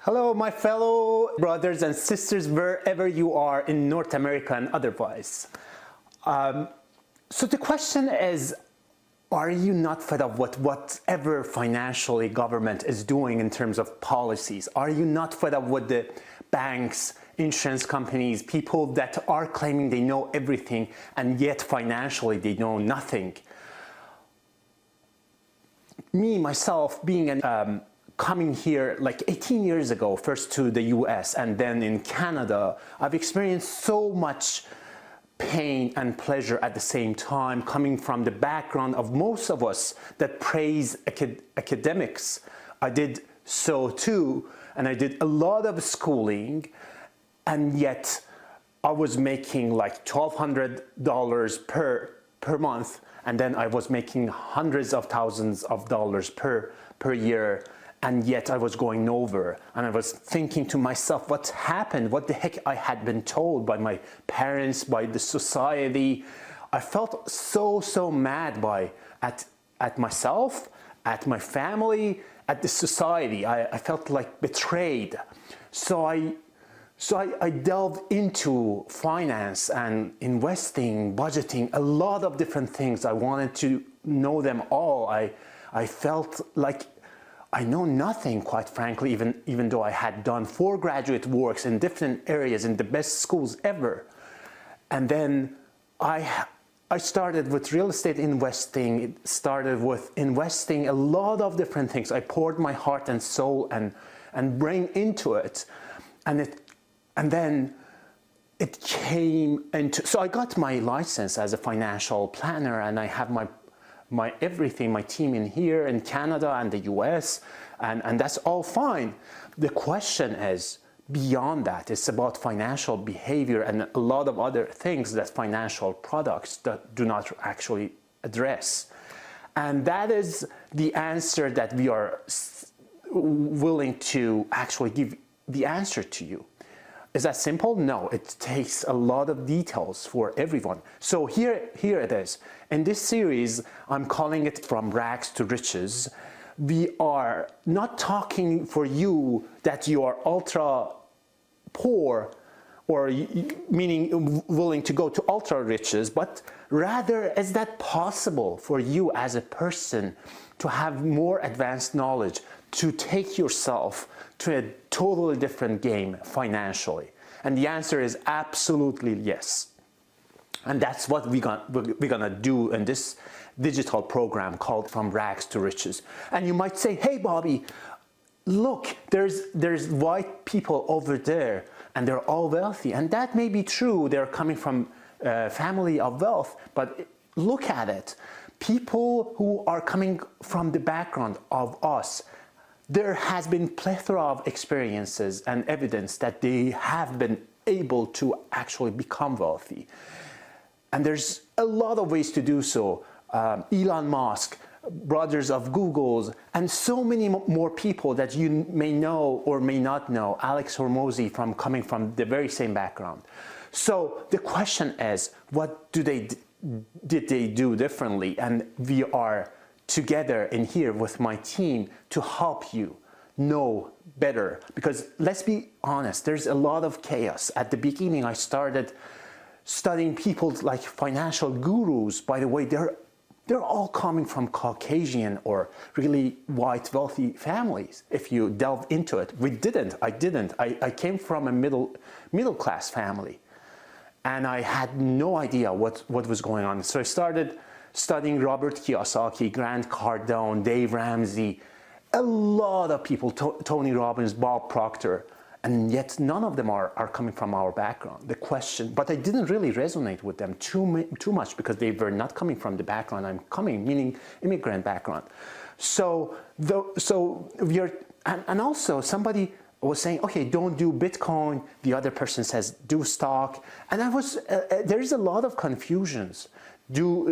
Hello, my fellow brothers and sisters, wherever you are in North America and otherwise. So the question is, are you not fed up with whatever financially government is doing in terms of policies? Are you not fed up with the banks, insurance companies, people that are claiming they know everything and yet financially they know nothing? Me, myself, being an coming here like 18 years ago, first to the US and then in Canada, I've experienced so much pain and pleasure at the same time, coming from the background of most of us that praise academics. I did so too, and I did a lot of schooling, and yet I was making like $1,200 per month, and then I was making hundreds of thousands of dollars per year. And yet I was going nowhere, and I was thinking to myself, what's happened? What the heck I had been told by my parents, by the society. I felt so mad at myself, at my family, at the society. I felt like betrayed. So I delved into finance and investing, budgeting, a lot of different things. I wanted to know them all. I felt like I know nothing, quite frankly, even though I had done 4 graduate works in different areas in the best schools ever. And then I started with real estate investing. It started with investing a lot of different things. I poured my heart and soul and brain into it. And then it came into, so I got my license as a financial planner, and I have my everything, my team in here in Canada and the US, and that's all fine. The question is beyond that. It's about financial behavior and a lot of other things that financial products that do not actually address. And that is the answer that we are willing to actually give the answer to you. Is that simple? No, it takes a lot of details for everyone. So here it is. In this series, I'm calling it From Rags to Riches. We are not talking for you that you are ultra poor, or meaning willing to go to ultra riches, but rather, is that possible for you as a person to have more advanced knowledge, to take yourself to a totally different game financially? And the answer is absolutely yes. And that's what we're gonna do in this digital program called From Rags to Riches. And you might say, hey Bobby, look, there's white people over there and they're all wealthy. And that may be true, they're coming from a family of wealth, but look at it. People who are coming from the background of us, there has been plethora of experiences and evidence that they have been able to actually become wealthy. And there's a lot of ways to do so. Elon Musk, brothers of Google's, and so many more people that you may know or may not know. Alex Hormozi coming from the very same background. So the question is, what did they do differently? And we are together in here with my team to help you know better, because let's be honest, there's a lot of chaos. At the beginning, I started studying people like financial gurus. By the way, they're all coming from Caucasian or really white wealthy families. If you delve into it, I didn't. I came from a middle class family, and I had no idea what was going on. So I started studying Robert Kiyosaki, Grant Cardone, Dave Ramsey, a lot of people, Tony Robbins, Bob Proctor, and yet none of them are coming from our background. The question, but I didn't really resonate with them too much because they were not coming from the background I'm coming, meaning immigrant background. So we are, and also somebody was saying, okay, don't do Bitcoin. The other person says, do stock. And there is a lot of confusions.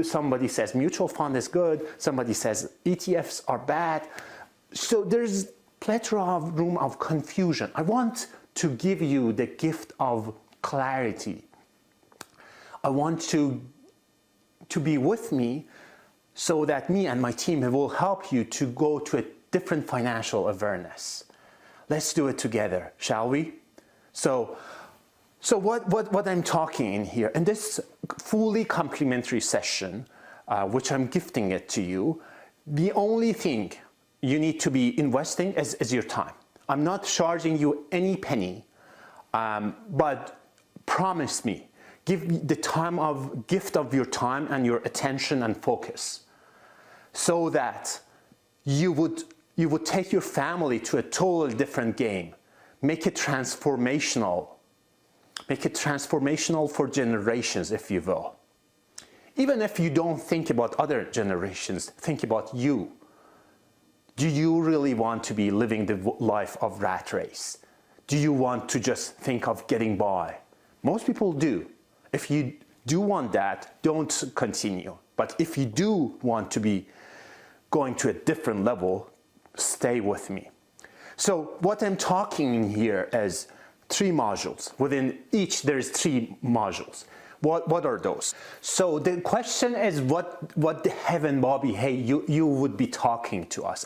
Somebody says mutual fund is good. Somebody says ETFs are bad. So there's plethora of room of confusion. I want to give you the gift of clarity. I want to be with me so that me and my team will help you to go to a different financial awareness. Let's do it together, shall we? So what I'm talking in here, in this fully complimentary session, which I'm gifting it to you, the only thing you need to be investing is your time. I'm not charging you any penny, but promise me, give me the gift of your time and your attention and focus, so that you would take your family to a totally different game. Make it transformational. Make it transformational for generations, if you will. Even if you don't think about other generations, think about you. Do you really want to be living the life of rat race? Do you want to just think of getting by? Most people do. If you do want that, don't continue. But if you do want to be going to a different level, stay with me. So what I'm talking here is 3 modules. Within each, there's 3 modules. What are those? So the question is, what the heaven, Bobby, hey, you would be talking to us.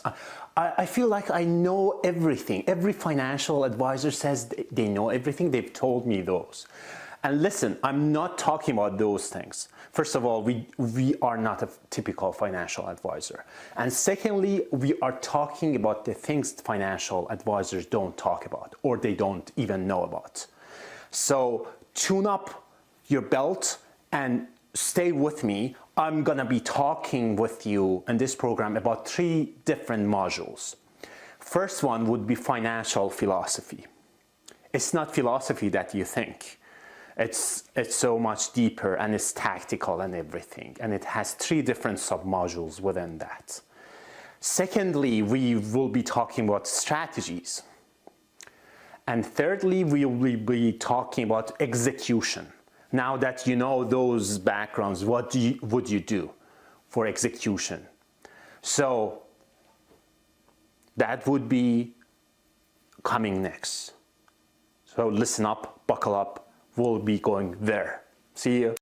I feel like I know everything. Every financial advisor says they know everything. They've told me those. And listen, I'm not talking about those things. First of all, we are not a typical financial advisor. And secondly, we are talking about the things financial advisors don't talk about, or they don't even know about. So tune up your belt and stay with me. I'm gonna be talking with you in this program about 3 different modules. First one would be financial philosophy. It's not philosophy that you think. It's so much deeper, and it's tactical and everything. And it has 3 different sub-modules within that. Secondly, we will be talking about strategies. And thirdly, we will be talking about execution. Now that you know those backgrounds, what would you do for execution? So that would be coming next. So listen up, buckle up. We'll be going there. See you.